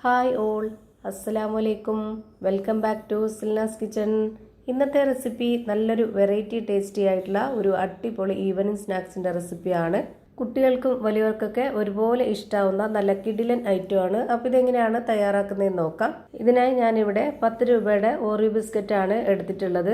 Hi all, അസ്സലാമലൈക്കും. Welcome back to Silna's kitchen. ഇന്നത്തെ recipe നല്ലൊരു വെറൈറ്റി ടേസ്റ്റി ആയിട്ടുള്ള ഒരു അടിപൊളി ഈവനിങ് സ്നാക്സിൻ്റെ റെസിപ്പിയാണ്. കുട്ടികൾക്കും വലിയവർക്കൊക്കെ ഒരുപോലെ ഇഷ്ടാവുന്ന നല്ല കിടിലൻ ഐറ്റമാണ്. അപ്പോൾ ഇതെങ്ങനെയാണ് തയ്യാറാക്കുന്നതെന്ന് നോക്കാം. ഇതിനായി ഞാനിവിടെ 10 രൂപയുടെ ഓറിയോ ബിസ്ക്കറ്റാണ് എടുത്തിട്ടുള്ളത്.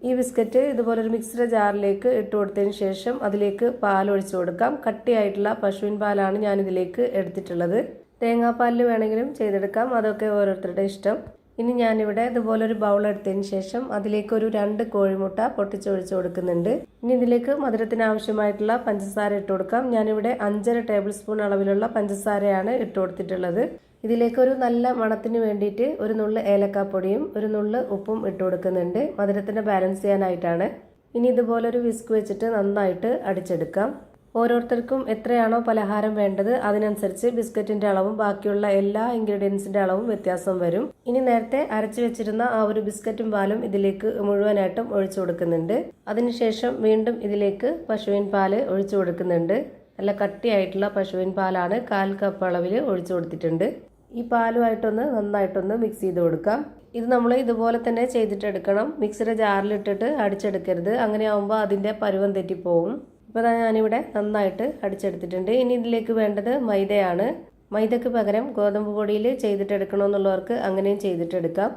ഈ ബിസ്ക്കറ്റ് ഇതുപോലൊരു മിക്സിയുടെ ജാറിലേക്ക് ഇട്ട് കൊടുത്തതിന് ശേഷം അതിലേക്ക് പാൽ ഒഴിച്ചു കൊടുക്കാം. കട്ടിയായിട്ടുള്ള പശുവിൻ പാലാണ് ഞാനിതിലേക്ക് എടുത്തിട്ടുള്ളത്. തേങ്ങാപ്പാലിൽ വേണമെങ്കിലും ചെയ്തെടുക്കാം, അതൊക്കെ ഓരോരുത്തരുടെ ഇഷ്ടം. ഇനി ഞാനിവിടെ ഇതുപോലൊരു ബൗൾ എടുത്തതിന് ശേഷം അതിലേക്ക് ഒരു 2 കോഴിമുട്ട പൊട്ടിച്ചൊഴിച്ച് കൊടുക്കുന്നുണ്ട്. ഇനി ഇതിലേക്ക് മധുരത്തിന് ആവശ്യമായിട്ടുള്ള പഞ്ചസാര ഇട്ട് കൊടുക്കാം. ഞാനിവിടെ 5.5 ടേബിൾ സ്പൂൺ അളവിലുള്ള പഞ്ചസാരയാണ് ഇട്ട് കൊടുത്തിട്ടുള്ളത്. ഇതിലേക്ക് ഒരു നല്ല മണത്തിന് വേണ്ടിയിട്ട് ഒരു നുള്ള് ഏലക്കാപ്പൊടിയും ഒരു നുള്ള് ഉപ്പും ഇട്ട് കൊടുക്കുന്നുണ്ട്, മധുരത്തിന് ബാലൻസ് ചെയ്യാനായിട്ടാണ്. ഇനി ഇതുപോലൊരു വിസ്ക് വെച്ചിട്ട് നന്നായിട്ട് അടിച്ചെടുക്കാം. ഓരോരുത്തർക്കും എത്രയാണോ പലഹാരം വേണ്ടത് അതിനനുസരിച്ച് ബിസ്ക്കറ്റിന്റെ അളവും ബാക്കിയുള്ള എല്ലാ ഇൻഗ്രീഡിയൻസിന്റെ അളവും വ്യത്യാസം വരും. ഇനി നേരത്തെ അരച്ചു വെച്ചിരുന്ന ആ ഒരു ബിസ്ക്കറ്റും പാലും ഇതിലേക്ക് മുഴുവനായിട്ടും ഒഴിച്ചു കൊടുക്കുന്നുണ്ട്. അതിനുശേഷം വീണ്ടും ഇതിലേക്ക് പശുവിൻ പാല് ഒഴിച്ചു കൊടുക്കുന്നുണ്ട്. നല്ല കട്ടിയായിട്ടുള്ള പശുവിൻ പാലാണ് 1/4 കപ്പ് അളവിൽ ഒഴിച്ചു കൊടുത്തിട്ടുണ്ട്. ഈ പാലുമായിട്ടൊന്ന് നന്നായിട്ടൊന്ന് മിക്സ് ചെയ്ത് കൊടുക്കാം. ഇത് നമ്മൾ ഇതുപോലെ തന്നെ ചെയ്തിട്ടെടുക്കണം. മിക്സിയുടെ ജാറിലിട്ടിട്ട് അടിച്ചെടുക്കരുത്, അങ്ങനെ ആകുമ്പോൾ അതിൻ്റെ പരുവം തെറ്റിപ്പോവും. ഇപ്പോൾ ഞാനിവിടെ നന്നായിട്ട് അടിച്ചെടുത്തിട്ടുണ്ട്. ഇനി ഇതിലേക്ക് വേണ്ടത് മൈദയാണ്. മൈദക്ക് പകരം ഗോതമ്പ് പൊടിയിൽ ചെയ്തിട്ടെടുക്കണമെന്നുള്ളവർക്ക് അങ്ങനെയും ചെയ്തിട്ടെടുക്കാം.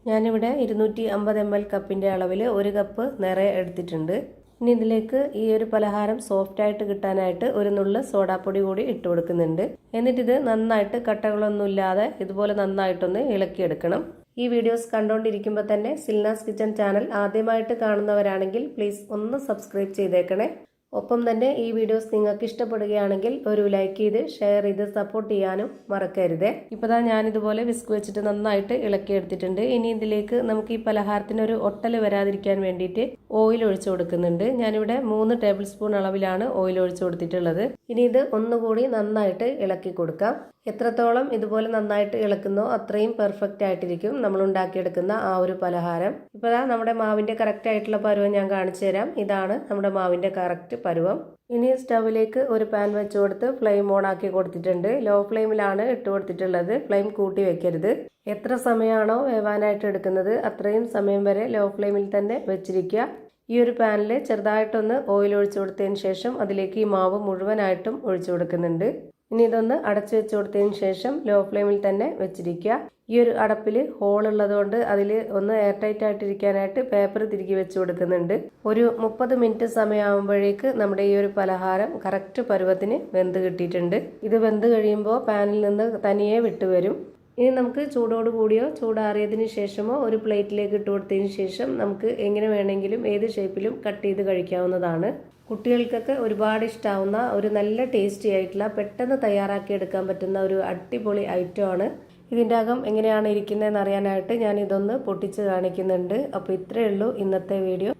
ഞാനിവിടെ 250 ml കപ്പിൻ്റെ അളവിൽ 1 കപ്പ് നിറയെ എടുത്തിട്ടുണ്ട്. ഇനി ഇതിലേക്ക് ഈ ഒരു പലഹാരം സോഫ്റ്റായിട്ട് കിട്ടാനായിട്ട് ഒരു നുള്ള് സോഡാപ്പൊടി കൂടി ഇട്ട് കൊടുക്കുന്നുണ്ട്. എന്നിട്ടിത് നന്നായിട്ട് കട്ടകളൊന്നുമില്ലാതെ ഇതുപോലെ നന്നായിട്ടൊന്ന് ഇളക്കിയെടുക്കണം. ഈ വീഡിയോസ് കണ്ടുകൊണ്ടിരിക്കുമ്പോൾ തന്നെ സിൽനാസ് കിച്ചൺ ചാനൽ ആദ്യമായിട്ട് കാണുന്നവരാണെങ്കിൽ പ്ലീസ് ഒന്ന് സബ്സ്ക്രൈബ് ചെയ്തേക്കണേ. ഒപ്പം തന്നെ ഈ വീഡിയോസ് നിങ്ങൾക്ക് ഇഷ്ടപ്പെടുകയാണെങ്കിൽ ഒരു ലൈക്ക് ചെയ്ത് ഷെയർ ചെയ്ത് സപ്പോർട്ട് ചെയ്യാനും മറക്കരുത്. ഇപ്പോൾ ഞാനിതുപോലെ വിസ്ക് വെച്ചിട്ട് നന്നായിട്ട് ഇളക്കിയെടുത്തിട്ടുണ്ട്. ഇനി ഇതിലേക്ക് നമുക്ക് ഈ പലഹാരത്തിന് ഒരു ഒട്ടൽ വരാതിരിക്കാൻ വേണ്ടിയിട്ട് ഓയിൽ ഒഴിച്ചു കൊടുക്കുന്നുണ്ട്. ഞാനിവിടെ 3 ടേബിൾ സ്പൂൺ അളവിലാണ് ഓയിൽ ഒഴിച്ചു കൊടുത്തിട്ടുള്ളത്. ഇനി ഇത് ഒന്നുകൂടി നന്നായിട്ട് ഇളക്കി കൊടുക്കാം. എത്രത്തോളം ഇതുപോലെ നന്നായിട്ട് ഇളക്കുന്നോ അത്രയും പെർഫെക്റ്റ് ആയിട്ടിരിക്കും നമ്മൾ ഉണ്ടാക്കിയെടുക്കുന്ന ആ ഒരു പലഹാരം. ഇപ്പോൾ നമ്മുടെ മാവിൻ്റെ കറക്റ്റ് ആയിട്ടുള്ള പരുവം ഞാൻ കാണിച്ചു തരാം. ഇതാണ് നമ്മുടെ മാവിൻ്റെ കറക്റ്റ് പരുവം. ഇനി സ്റ്റവിലേക്ക് ഒരു പാൻ വെച്ച് കൊടുത്ത് ഫ്ലെയിം ഓൺ ആക്കി കൊടുത്തിട്ടുണ്ട്. ലോ ഫ്ലെയിമിലാണ് ഇട്ട് കൊടുത്തിട്ടുള്ളത്, ഫ്ലെയിം കൂട്ടി വെക്കരുത്. എത്ര സമയമാണോ വേവാനായിട്ട് എടുക്കുന്നത് അത്രയും സമയം വരെ ലോ ഫ്ലെയിമിൽ തന്നെ വെച്ചിരിക്കുക. ഈ ഒരു പാനിൽ ചെറുതായിട്ടൊന്ന് ഓയിൽ ഒഴിച്ചു കൊടുത്തതിന് ശേഷം അതിലേക്ക് ഈ മാവ് മുഴുവനായിട്ടും ഒഴിച്ചു കൊടുക്കുന്നുണ്ട്. ഇനി ഇതൊന്ന് അടച്ചു വെച്ച് കൊടുത്തതിന് ശേഷം ലോ ഫ്ലെയിമിൽ തന്നെ വെച്ചിരിക്കുക. ഈ ഒരു അടപ്പിൽ ഹോൾ ഉള്ളതുകൊണ്ട് അതിൽ ഒന്ന് എയർ ടൈറ്റ് ആയിട്ടിരിക്കാനായിട്ട് പേപ്പർ തിരികെ വെച്ച് കൊടുക്കുന്നുണ്ട്. ഒരു 30 മിനിറ്റ് സമയമാകുമ്പോഴേക്ക് നമ്മുടെ ഈ ഒരു പലഹാരം കറക്റ്റ് പരുവത്തിന് വെന്ത് കിട്ടിയിട്ടുണ്ട്. ഇത് വെന്ത് കഴിയുമ്പോൾ പാനിൽ നിന്ന് തനിയെ വിട്ടുവരും. ഇനി നമുക്ക് ചൂടോട് കൂടിയോ ചൂടാറിയതിന് ശേഷമോ ഒരു പ്ലേറ്റിലേക്ക് ഇട്ട് കൊടുത്തതിന് ശേഷം നമുക്ക് എങ്ങനെ വേണമെങ്കിലും ഏത് ഷേപ്പിലും കട്ട് ചെയ്ത് കഴിക്കാവുന്നതാണ്. കുട്ടികൾക്കൊക്കെ ഒരുപാട് ഇഷ്ടമാവുന്ന ഒരു നല്ല ടേസ്റ്റി ആയിട്ടുള്ള പെട്ടെന്ന് തയ്യാറാക്കി എടുക്കാൻ പറ്റുന്ന ഒരു അടിപൊളി ഐറ്റമാണ്. ഇതിൻ്റെ അകം എങ്ങനെയാണ് ഇരിക്കുന്നതെന്ന് അറിയാനായിട്ട് ഞാൻ ഇതൊന്ന് പൊട്ടിച്ച് കാണിക്കുന്നുണ്ട്. അപ്പോൾ ഇത്രയേ ഉള്ളൂ ഇന്നത്തെ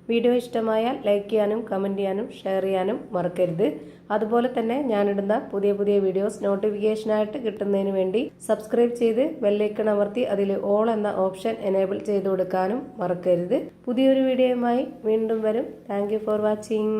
വീഡിയോ ഇഷ്ടമായാൽ ലൈക്ക് ചെയ്യാനും കമൻറ്റ് ചെയ്യാനും ഷെയർ ചെയ്യാനും മറക്കരുത്. അതുപോലെ തന്നെ ഞാനിടുന്ന പുതിയ വീഡിയോസ് നോട്ടിഫിക്കേഷനായിട്ട് കിട്ടുന്നതിന് വേണ്ടി സബ്സ്ക്രൈബ് ചെയ്ത് ബെല്ലൈക്കൺ അമർത്തി അതിൽ ഓൾ എന്ന ഓപ്ഷൻ എനേബിൾ ചെയ്ത് കൊടുക്കാനും മറക്കരുത്. പുതിയൊരു വീഡിയോയുമായി വീണ്ടും വരും. Thank you for watching.